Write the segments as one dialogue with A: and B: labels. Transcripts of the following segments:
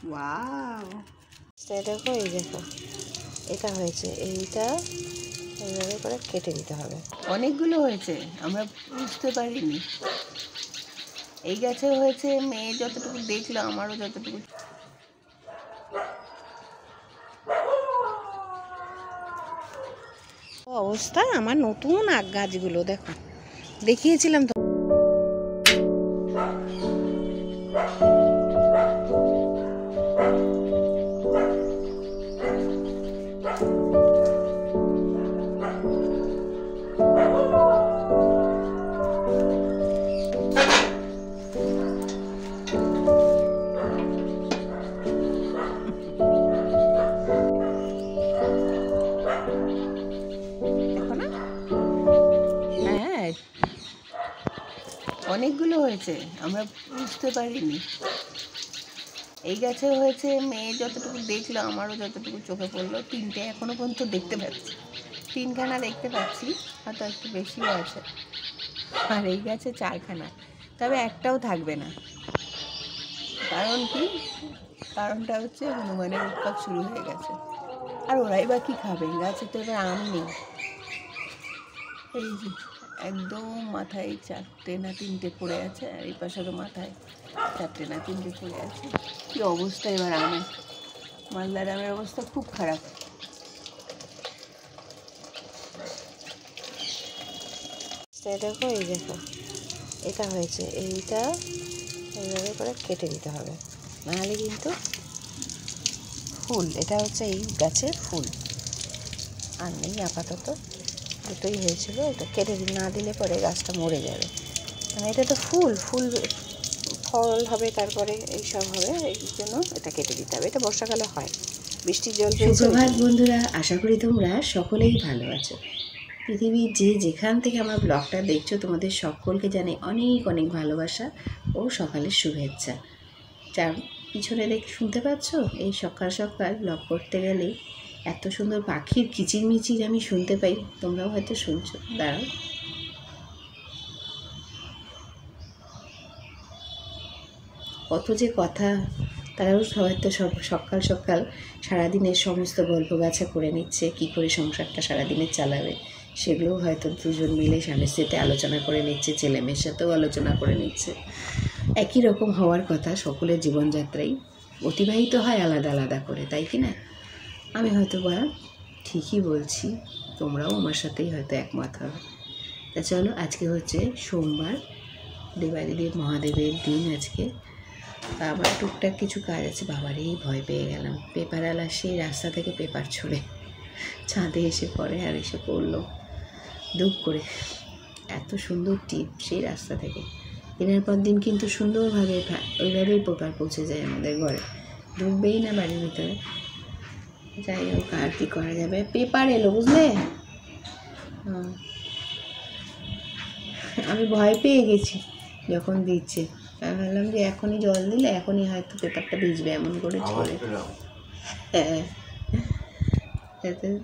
A: Wow, দেখো এই দেখো এটা হয়েছে, এইটা এইভাবে করে কেটে দিতে হবে। অনেকগুলো হয়েছে, আমরা বুঝতে পারিনি। এই গাছে হয়েছে, মেয়ে যতটুকু দেখলো, আমারও যতটুকু। অবস্থা আমার নতুন আগ গাছগুলো দেখো, দেখিয়েছিলাম তো। অনেকগুলো হয়েছে, আমরা বুঝতে পারিনি। এই গাছে হয়েছে, মেয়ে যতটুকু দেখলো, আমারও যতটুকু চোখে পড়লো। তিনটে এখনো পর্যন্ত দেখতে পাচ্ছি, তিনখানা দেখতে পাচ্ছি, হয়তো একটু বেশিও আছে। আর এই গাছে 4খানা, তবে একটাও থাকবে না। কারণ কি? কারণটা হচ্ছে হনুমানের উৎপাত শুরু হয়ে গেছে। আর ওরাই বা কি খাবে, গাছে তো এবার আম নেই। এই যে একদম মাথায় 4টে না 3টে পড়ে আছে, আর এই পাশেরও মাথায় 4টে না 3টে পড়ে আছে। কি অবস্থা এবার আমের, মালদার আমের অবস্থা খুব খারাপ। দেখো এই দেখো এটা হয়েছে, এইটা এইভাবে করে কেটে দিতে হবে, নাহলে কিন্তু ফুল, এটা হচ্ছে এই গাছের ফুল, আর নেই আপাতত। দুটোই হয়েছিল, এটা কেটে না দিলে পরে গাছটা মরে যাবে। মানে এটা তো ফুল ফল হবে, তারপরে এইসব হবে, এই জন্য এটা কেটে দিতে হবে। এটা বর্ষাকালে হয়, বৃষ্টির জল।
B: সুপ্রভাত বন্ধুরা, আশা করি তোমরা সকলেই ভালো আছো। পৃথিবীর যে যেখান থেকে আমার ব্লগটা দেখছো, তোমাদের সকলকে জানাই অনেক অনেক ভালোবাসা ও সকালের শুভেচ্ছা। যার পিছনে শুনতে পাচ্ছ, এই সকাল সকাল ব্লগ করতে গেলেই এত সুন্দর পাখির কিচিরমিচির আমি শুনতে পাই, তোমরাও হয়তো শুনছো। দাঁড়াও, কত যে কথা। তারাও হয়তো সকাল সকাল সারাদিনের সমস্ত গল্প গাছা করে নিচ্ছে, কি করে সংসারটা সারাদিনের চালাবে, সেগুলোও হয়তো দুজন মিলে স্বামী স্ত্রীতে আলোচনা করে নিচ্ছে, ছেলে মেয়ের সাথেও আলোচনা করে নিচ্ছে। একই রকম হওয়ার কথা, সকলের জীবনযাত্রাই অতিবাহিত হয় আলাদা আলাদা করে, তাই কি না? আমি হয়তো বা ঠিকই বলছি, তোমরাও আমার সাথেই হয়তো একমত হবে। তা চলো, আজকে হচ্ছে সোমবার, দেবাদিদেব মহাদেবের দিন আজকে। আমার টুকটাক কিছু কাজ আছে। বাবারে ভয় পেয়ে গেলাম, পেপারওয়ালা সেই রাস্তা থেকে পেপার ছড়ে ছাদে এসে পড়ে, আর এসে পড়লো দুপ করে। এত সুন্দর টিপ সেই রাস্তা থেকে, দিনের পর দিন কিন্তু সুন্দরভাবে ওইভাবেই পেপার পৌঁছে যায় আমাদের ঘরে, ঢুকবেই না বাড়ির ভিতরে। যাই হোক, আর কি করা যাবে, পেপার এলো বুঝলে। আমি ভয় পেয়ে গেছি যখন দিচ্ছে, আমি ভাবলাম যে এখনই জল দিলে এখনই হয়তো পেপারটা ভিজবে, এমন করে ছড়ে। হ্যাঁ,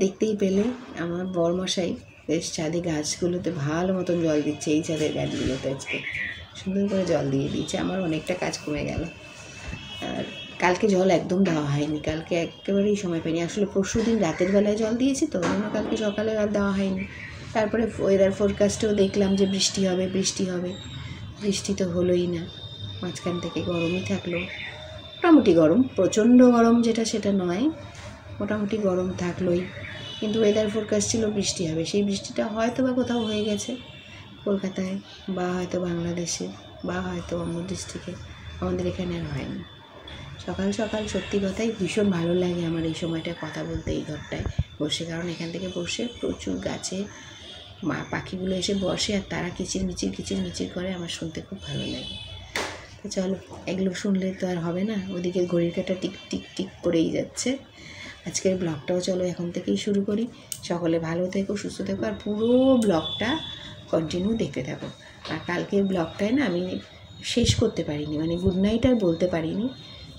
B: দেখতেই পেলে আমার বরমশাই বেশ ছাদে গাছগুলোতে ভালো মতন জল দিচ্ছে, এই ছাদের গাছগুলোতে আজকে সুন্দর করে জল দিয়ে দিচ্ছে। আমার অনেকটা কাজ কমে গেল। আর কালকে জল একদম দেওয়া হয়নি, কালকে একেবারেই সময় পাইনি। আসলে পরশু দিন রাতের বেলায় জল দিয়েছি, তো ওই জন্য কালকে সকালে আর দেওয়া হয়নি। তারপরে ওয়েদার ফোরকাস্টেও দেখলাম যে বৃষ্টি হবে, বৃষ্টি তো হলোই না। মাঝখান থেকে গরমই থাকলো, মোটামুটি গরম, প্রচণ্ড গরম যেটা সেটা নয়, মোটামুটি গরম থাকলোই। কিন্তু ওয়েদার ফোরকাস্ট ছিল বৃষ্টি হবে, সেই বৃষ্টিটা হয়তো বা কোথাও হয়ে গেছে কলকাতায়, বা হয়তো বাংলাদেশে, বা হয়তো অন্য ডিস্ট্রিক্টে, আমাদের এখানে আর হয়নি। সকাল সকাল সত্যি কথাই ভীষণ ভালো লাগে আমার এই সময়টায় কথা বলতে, এই ঘরটায় বসে। কারণ এখান থেকে বসে প্রচুর গাছে পাখিগুলো এসে বসে, আর তারা কিচিরমিচির করে, আমার শুনতে খুব ভালো লাগে। তো চলো, এগুলো শুনলে তো আর হবে না, ওদিকে ঘড়ির কাঁটা টিক টিক টিক করেই যাচ্ছে। আজকের ব্লগটাও চলো এখন থেকেই শুরু করি। সকলে ভালো থেকো, সুস্থ থেকো, আর পুরো ব্লগটা কন্টিনিউ দেখতে থাকো। আর কালকের ব্লগটায় না আমি শেষ করতে পারিনি, মানে গুড নাইট আর বলতে পারিনি,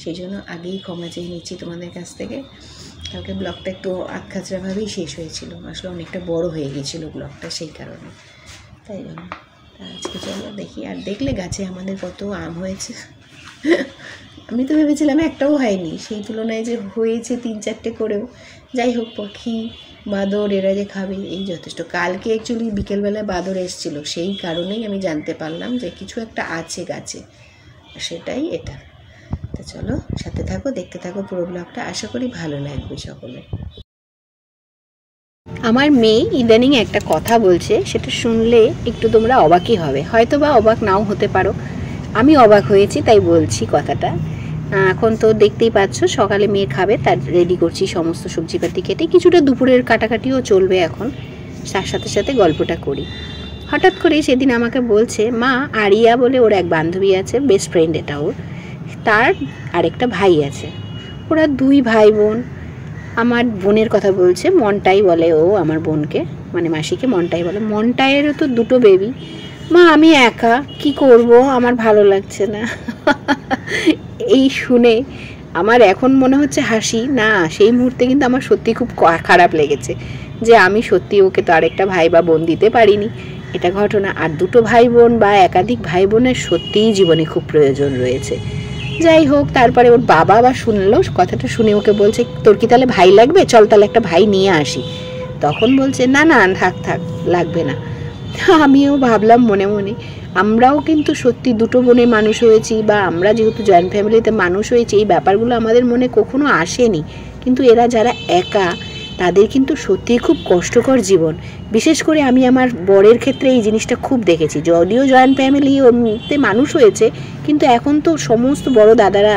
B: সেই জন্য আগেই ক্ষমা চেয়ে নিচ্ছি তোমাদের কাছ থেকে। কালকে ব্লগটা একটু আধখাচড়াভাবেই শেষ হয়েছিল, আসলে অনেকটা বড় হয়ে গিয়েছিল ব্লগটা, সেই কারণে, তাই জন্য। আজকে চলো দেখি, আর দেখলে গাছে আমাদের কত আম হয়েছে, আমি তো ভেবেছিলাম একটাও হয়নি, সেই তুলনায় যে হয়েছে 3-4টে করেও। যাই হোক, পাখি বাঁদর এরা যে খাবে এই যথেষ্ট। কালকে অ্যাকচুয়ালি বিকেলবেলায় বাঁদর এসেছিল, সেই কারণেই আমি জানতে পারলাম যে কিছু একটা আছে গাছে, সেটাই এটা। তো চলো সাথে থাকো, দেখতে থাকো পুরো ব্লগটা, আশা করি ভালো লাগবে সকলে। আমার মেয়ে ইদানিং একটা কথা বলছে, সেটা শুনলে একটু তোমরা অবাকই হবে, হয়তো বা অবাক নাও হতে পারো। আমি অবাক হয়েছি তাই বলছি কথাটা। এখন তো দেখতেই পাচ্ছ সকালে মেয়ে খাবে, তার রেডি করছি সমস্ত সবজিপাতি কেটে, কিছুটা দুপুরের কাটাকাটিও চলবে এখন, তার সাথে সাথে গল্পটা করি। হঠাৎ করে সেদিন আমাকে বলছে, মা আরিয়া বলে ওর এক বান্ধবী আছে, বেস্ট ফ্রেন্ড এটা ওর, তার আরেকটা ভাই আছে, ওরা 2 ভাই বোন। আমার বোনের কথা বলছে, মনটাই বলে ও আমার বোনকে, মানে মাসিকে মনটাই বলে। মনটাইয়েরও তো 2টো বেবি। মা আমি একা কি করব, আমার ভালো লাগছে না। এই শুনে আমার এখন মনে হচ্ছে হাসি না, সেই মুহূর্তে কিন্তু আমার সত্যি খুব খারাপ লেগেছে যে আমি সত্যি ওকে তো আরেকটা ভাই বা বোন দিতে পারিনি, এটা ঘটনা। আর 2টো ভাই বোন বা একাধিক ভাই বোনের সত্যিই জীবনে খুব প্রয়োজন রয়েছে। যাই হোক, তারপরে ওর বাবা আবার শুনলো কথাটা, শুনে ওকে বলছে, তোর কি তাহলে ভাই লাগবে, চল তাহলে একটা ভাই নিয়ে আসি। তখন বলছে, না না থাক থাক লাগবে না। আমিও ভাবলাম মনে মনে, আমরাও কিন্তু সত্যি 2টো বোনে মানুষ হয়েছি, বা আমরা যেহেতু জয়েন্ট ফ্যামিলিতে মানুষ হয়েছি, এই ব্যাপারগুলো আমাদের মনে কখনো আসেনি। কিন্তু এরা যারা একা, তাদের কিন্তু সত্যিই খুব কষ্টকর জীবন। বিশেষ করে আমি আমার বরের ক্ষেত্রে এই জিনিসটা খুব দেখেছি, যদিও জয়েন্ট ফ্যামিলিতে মানুষ হয়েছে, কিন্তু এখন তো সমস্ত বড় দাদারা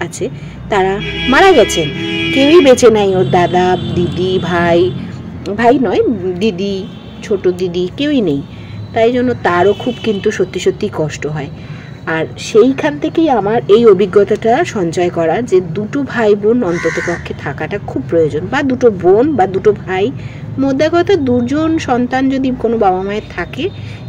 B: আছে, তারা মারা গেছেন, কেউই বেঁচে নাই। ওর দাদা, দিদি, ভাই নয় দিদি, ছোট দিদি কেউই নেই। তাই জন্য তারও খুব কিন্তু সত্যি সত্যি কষ্ট হয়। আর সেইখান থেকেই আমার এই অভিজ্ঞতাটা সঞ্চয় করা যে 2টো ভাই বোন অন্তত পক্ষে থাকাটা খুব প্রয়োজন, বা 2টো বোন বা 2টো ভাই, মোদ্দা কথা 2জন সন্তান যদি কোনো বাবা মায়ের থাকে,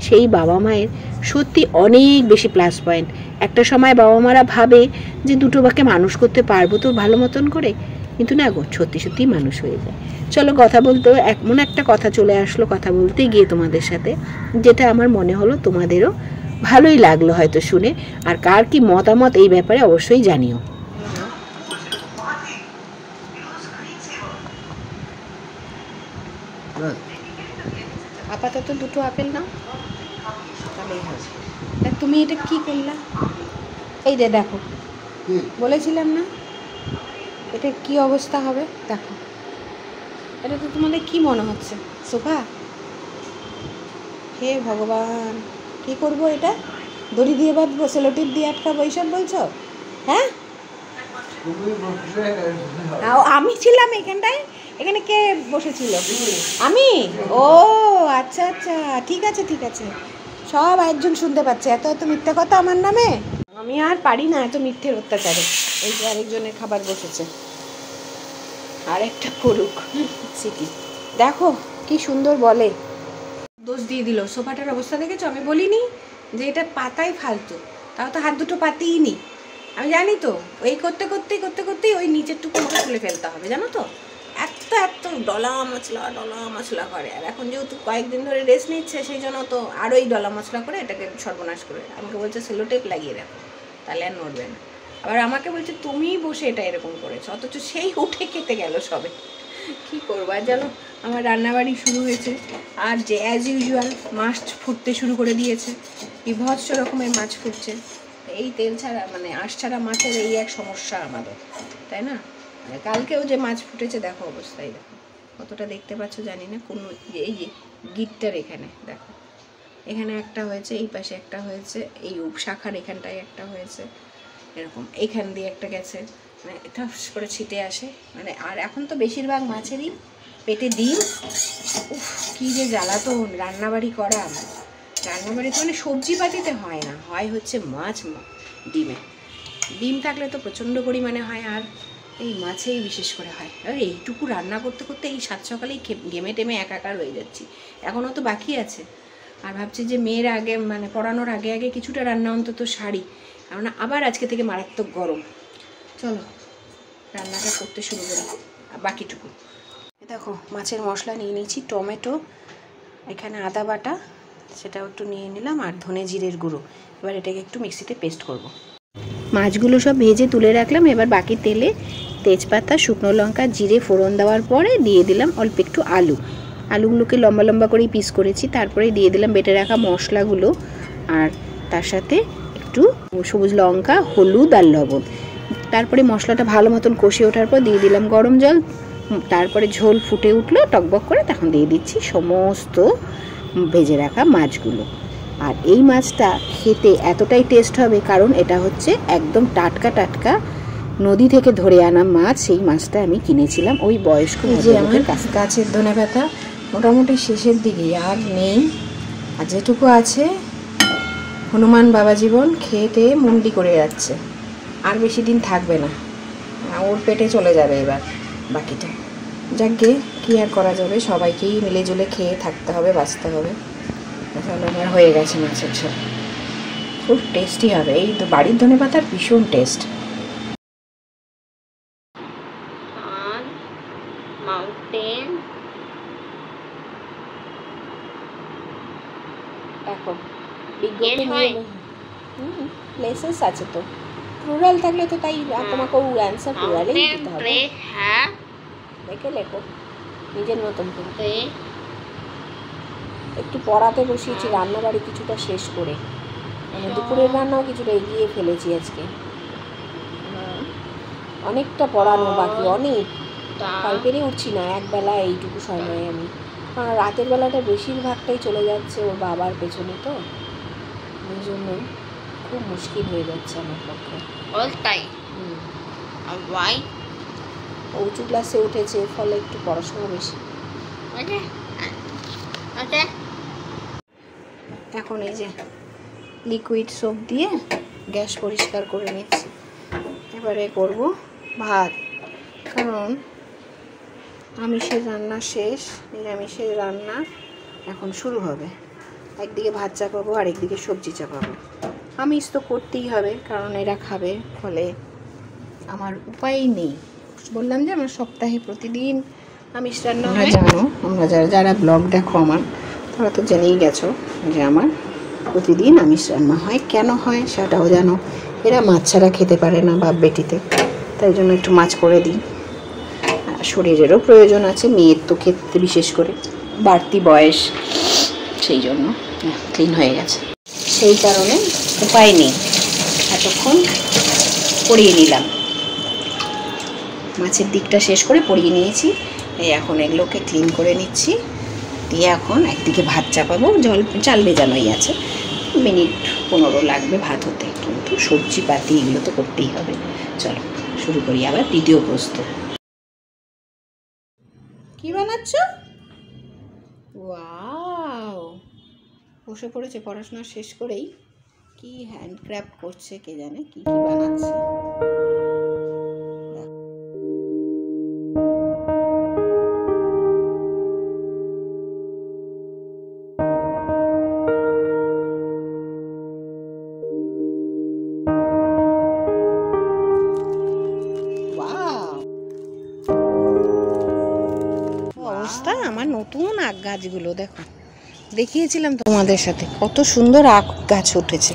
B: সেই বাবা মায়ের সত্যি অনেক বেশি প্লাস পয়েন্ট। একটা সময় বাবা মারা ভাবে যে 2টো বাকে মানুষ করতে পারবো তো ভালো মতন করে, কিন্তু না গো, সত্যি সত্যি মানুষ হয়ে যায়। চলো কথা বলতে এমন একটা কথা চলে আসলো, কথা বলতে গিয়ে তোমাদের সাথে, যেটা আমার মনে হলো তোমাদেরও ভালোই লাগলো হয়তো শুনে। আর কার কি মতামত এই ব্যাপারে অবশ্যই জানিও। আপাতত 2টো আপেল নাও, তাহলেই হবে। তা তুমি এটা কি করলা? এই দেখো, বলেছিলাম না এটা কি অবস্থা হবে, দেখো। এটা তো তোমাদের কি মনে হচ্ছে, সোফা? হে ভগবান, কি করব এটা? দড়ি দিয়ে বাঁধবো, সেলোটিপ দিয়ে আটকাবো, এইসব বলছো? হ্যাঁ, আমি ছিলাম এখানটায়, এখানে কে বসেছিল? আমি? ও আচ্ছা আচ্ছা, ঠিক আছে ঠিক আছে, সব একজন শুনতে পাচ্ছে, এত এত মিথ্যে কথা আমার নামে। আমি আর পারি না এত মিথ্যের অত্যাচারে। এই যে আরেকজনের খাবার বসেছে, আরেকটা করুক সিটি। দেখো কি সুন্দর বলে, দোষ দিয়ে দিল। সোফাটার অবস্থা দেখেছো? আমি বলিনি যে এটা পাতাই ফালতু, তাও তো হাত 2টো পাতিই নি। আমি জানি তো, এই করতে করতেই ওই নিচের টুকু খুলে ফেলতে হবে, জানো তো। এত ডলা মশলা করে। আর এখন যেহেতু কয়েকদিন ধরে রেস্ট নিচ্ছে, সেই জন্য তো আরোই ডলা মশলা করে এটাকে সর্বনাশ করে। আমাকে বলছে সেলোটেপ লাগিয়ে রাখো, তাহলে আর নড়বে না। আবার আমাকে বলছে তুমিই বসে এটা এরকম করেছো, অথচ সেই উঠে খেতে গেল সবে। কী করবো আর জানো, আমার রান্নাবাড়ি শুরু হয়েছে, আর যে অ্যাজ ইউজুয়াল মাছ ফুটতে শুরু করে দিয়েছে। বিভৎস রকমের মাছ ফুটছে। এই তেল ছাড়া, মানে আঁশ ছাড়া মাছের এই এক সমস্যা আমাদের, তাই না? মানে কালকেও যে মাছ ফুটেছে দেখো অবস্থায়, দেখো কতটা দেখতে পাচ্ছ জানি না, কোনো এই যে গিটটার এখানে দেখো, এখানে একটা হয়েছে, এই পাশে একটা হয়েছে, এই শাখার এখানটায় একটা হয়েছে, এরকম এইখান দিয়ে একটা গেছে, মানে এটা করে ছিটে আসে। মানে আর এখন তো বেশিরভাগ মাছেরই পেটে ডিম। উফ কী যে জ্বালাতন রান্নাবাড়ি করা। রান্নাবাড়িতে মানে সবজিপাতিতে হয় না, হয় হচ্ছে মাছ ডিমে। ডিম থাকলে তো প্রচণ্ড পরিমাণে হয়, আর এই মাছেই বিশেষ করে হয়। আর এইটুকু রান্না করতে করতে এই 7 সকালেই ঘেমে টেমে একাকার হয়ে যাচ্ছি। এখনও তো বাকি আছে। আর ভাবছি যে মেয়ের আগে, মানে পড়ানোর আগে আগে কিছুটা রান্না অন্তত সারি, কারণ আবার আজকে থেকে মারাত্মক গরম। চলো রান্নাটা করতে শুরু করি, বাকিটুকু দেখো। মাছের মশলা নিয়ে নিয়েছি, টমেটো, এখানে আদা বাটা, সেটাও একটু নিয়ে নিলাম, আর ধনে জিরের গুঁড়ো। এবার এটাকে একটু মিক্সিতে পেস্ট করব। মাছগুলো সব ভেজে তুলে রাখলাম। এবার বাকি তেলে তেজপাতা, শুকনো লঙ্কা, জিরে ফোড়ন দেওয়ার পরে দিয়ে দিলাম অল্প একটু আলুগুলোকে লম্বা লম্বা করেই পিস করেছি। তারপরে দিয়ে দিলাম বেটে রাখা মশলাগুলো, আর তার সাথে একটু সবুজ লঙ্কা, হলুদ আর লবণ। তারপরে মশলাটা ভালো মতন কষিয়ে ওঠার পর দিয়ে দিলাম গরম জল। তারপরে ঝোল ফুটে উঠলো টকবক করে, তখন দিয়ে দিচ্ছি সমস্ত ভেজে রাখা মাছগুলো। আর এই মাছটা খেতে এতটাই টেস্ট হবে কারণ এটা হচ্ছে একদম টাটকা টাটকা নদী থেকে ধরে আনা মাছ। সেই মাছটা আমি কিনেছিলাম ওই বয়স্ক ভদ্রলোকের কাছ থেকে। গাছের ধনেপাতা মোটামুটি শেষের দিকে আর নেই, আর যেটুকু আছে হনুমান বাবা জীবন খেতে মুন্ডি করে যাচ্ছে, আর বেশি দিন থাকবে না, ওর পেটে চলে যাবে এবার বাকিটা। যাকগে কী আর করা যাবে, সবাইকেই মিলে জুলে খেয়ে থাকতে হবে, বাঁচতে হবে। তাহলে আমার হয়ে গেছে মাছের ঝোল, খুব টেস্টি হবে। এই তো বাড়ির ধনেপাতার ভীষণ টেস্ট। মাউন্টেন দেখো, প্লেসেস আছে তো, প্লুরাল থাকলে তো তাই তোমাকে অ্যান্সার প্লুরালেই দিতে হবে। হ্যাঁ দেখে লেখো নিজের মতন করে। একটু পড়াতে বসিয়েছি, রান্নাবাড়ি কিছুটা শেষ করে, মানে দুপুরের রান্নাও কিছুটা এগিয়ে ফেলেছি আজকে। অনেকটা পড়ানো বাকি, অনেক পেরে উঠছি না একবেলা এইটুকু সময় আমি, কারণ রাতের বেলাটা বেশিরভাগটাই চলে যাচ্ছে ওর বাবার পেছনে, তো ওই জন্য খুব মুশকিল হয়ে যাচ্ছে আমার পক্ষে। তাই উঁচু ক্লাসে উঠেছে, ফলে একটু পড়াশোনা বেশি। এখন এই যে লিকুইড সোপ দিয়ে গ্যাস পরিষ্কার করে নিচ্ছি। এবারে করব ভাত, কারণ আমিষের রান্না শেষ, নিরামিষের রান্না এখন শুরু হবে। একদিকে ভাত চাপাবো আর একদিকে সবজি চাপাবো। আমিষ তো করতেই হবে কারণ এরা খাবে, ফলে আমার উপায় নেই। বললাম যে আমার সপ্তাহে প্রতিদিন আমিষ রান্না হয়। জানো, আমরা যারা ব্লগ দেখো আমার, তারা তো জেনেই গেছো যে আমার প্রতিদিন আমিষ রান্না হয়। কেন হয় সেটাও জানো। এরা মাছ ছাড়া খেতে পারে না বাপ বেটিতে, তাই জন্য একটু মাছ করে দিই। শরীরেরও প্রয়োজন আছে, মেয়ের তো ক্ষেত্রে বিশেষ করে বাড়তি বয়স, সেই জন্য ক্লিন হয়ে গেছে। সেই কারণে উপায় নেই, এতক্ষণ পরিয়ে নিলাম, মাছের দিকটা শেষ করে পরিয়ে নিয়েছি। এই এখন এগুলোকে ক্লিন করে নিচ্ছি, দিয়ে এখন একদিকে ভাত চাপাবো। চাল ভেজানোই আছে, মিনিট 15 লাগবে ভাত হতে, কিন্তু সবজি পাতি এগুলো তো করতেই হবে। চলো শুরু করি আবার দ্বিতীয় প্রস্তুত। কি বানাচ্ছ? ওয়াও, বসে পড়েছে পড়াশোনা শেষ করেই, কি হ্যান্ডক্রাফট করছে কে জানে, কি কি বানাচ্ছে। অবস্থা আমার নতুন আখ গাছগুলো দেখো, দেখিয়েছিলাম তোমাদের সাথে কত সুন্দর আখ গাছ উঠেছে।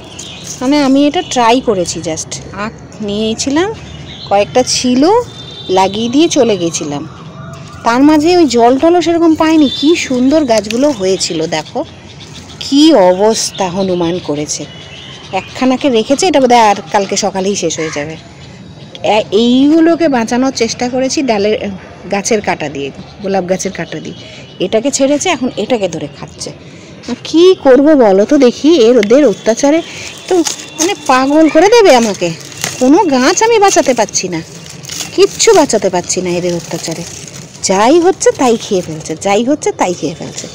B: মানে আমি এটা ট্রাই করেছি, জাস্ট আখ নিয়েছিলাম, কয়েকটা ছিল, লাগিয়ে দিয়ে চলে গেছিলাম। তার মাঝে ওই জল টলও সেরকম পাইনি, কি সুন্দর গাছগুলো হয়েছিল। দেখো কি অবস্থা হনুমান করেছে। একখানাকে রেখেছে, এটা বোধহয় আর কালকে সকালেই শেষ হয়ে যাবে। এইগুলোকে বাঁচানোর চেষ্টা করেছি ডালের গাছের কাঁটা দিয়ে, গোলাপ গাছের কাঁটা দিয়ে। এটাকে ছেড়েছে, এখন এটাকে ধরে খাচ্ছে। কি করব বলো তো দেখি, ওদের অত্যাচারে তো মানে পাগল করে দেবে আমাকে। কোনো গাছ আমি বাঁচাতে পারছি না, কিচ্ছু বাঁচাতে পারছি না এদের অত্যাচারে। যাই হচ্ছে তাই খেয়ে ফেলছে, যাই হচ্ছে তাই খেয়ে ফেলছে।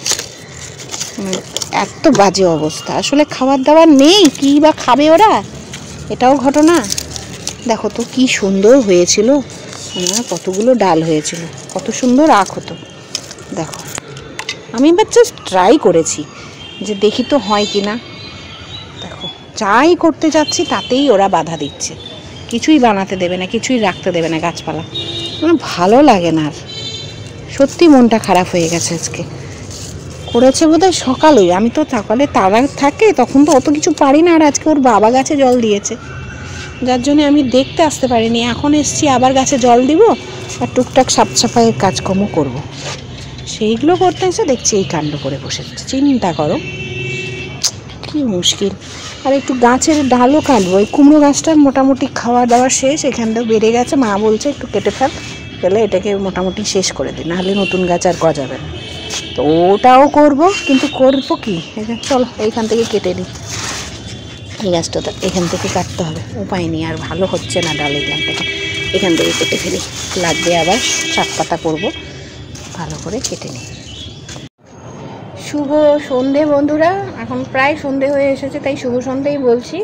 B: এত বাজে অবস্থা, আসলে খাবার দাবার নেই, কি বা খাবে ওরা, এটাও ঘটনা। দেখো তো কি সুন্দর হয়েছিল, কতগুলো ডাল হয়েছিল, কত সুন্দর আখ হতো। দেখো আমি এবার জাস্ট ট্রাই করেছি যে দেখি তো হয় কি না। দেখো যাই করতে যাচ্ছি তাতেই ওরা বাধা দিচ্ছে, কিছুই বানাতে দেবে না, কিছুই রাখতে দেবে না গাছপালা। আমার ভালো লাগে না, আর সত্যি মনটা খারাপ হয়ে গেছে আজকে। করেছে বোধহয় সকালেই, আমি তো সকালে তারা থাকে তখন তো অত কিছু পারি না, আর আজকে ওর বাবা গাছে জল দিয়েছে।
C: যার জন্য আমি দেখতে আসতে পারিনি। এখন এসছি, আবার গাছে জল দিব আর টুকটাক সাফ সাফাইয়ের কাজকর্ম করব। সেইগুলো করতে এসে দেখছি এই কাণ্ড করে বসেছে। চিন্তা করো কি মুশকিল। আর একটু গাছের ডালও কাটবো। এই কুমড়ো গাছটার মোটামুটি খাওয়া দাওয়া শেষ, এখানটাও বেড়ে গেছে। মা বলছে একটু কেটে ফেলে এটাকে মোটামুটি শেষ করে দিই, নাহলে নতুন গাছ আর গজাবে না। তো ওটাও করব, কিন্তু করবো কি, চলো এইখান থেকে কেটে নিই। এই গাছটা তো এখান থেকে কাটতে হবে, উপায় নেই, আর ভালো হচ্ছে না ডাল। এখান থেকে কেটে ফেলি, লাগবে আবার শাক পাতা করবো, ভালো করে কেটে নিই। শুভ সন্ধে বন্ধুরা, এখন প্রায় সন্ধে হয়ে এসেছে, তাই শুভ সন্ধেই বলছি।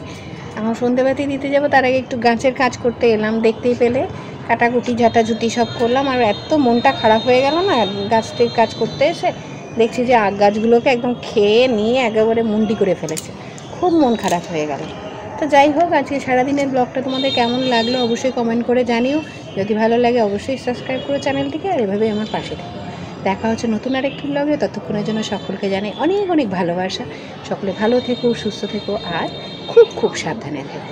C: এখন সন্ধেবাতি দিতে যাবো, তার আগে একটু গাছের কাজ করতে এলাম। দেখতেই পেলে কাটাকুটি ঝাঁটাঝুটি সব করলাম। আর এত মনটা খারাপ হয়ে গেল না গাছটির কাজ করতে এসে, দেখছি যে আগ গাছগুলোকে একদম খেয়ে নিয়ে একেবারে মুন্ডি করে ফেলেছে। খুব মন খারাপ হয়ে গেল। তো যাই হোক, আজকে সারাদিনের ব্লগটা তোমাদের কেমন লাগলো অবশ্যই কমেন্ট করে জানিও। যদি ভালো লাগে অবশ্যই সাবস্ক্রাইব করো চ্যানেলটিকে, আর এভাবেই আমার পাশে থেকো। দেখা হচ্ছে নতুন আরেকটি ব্লগে। ততক্ষণের জন্য সকলকে জানাই অনেক অনেক ভালোবাসা। সকলে ভালো থেকো, সুস্থ থেকো, আর খুব খুব সাবধানে থেকো।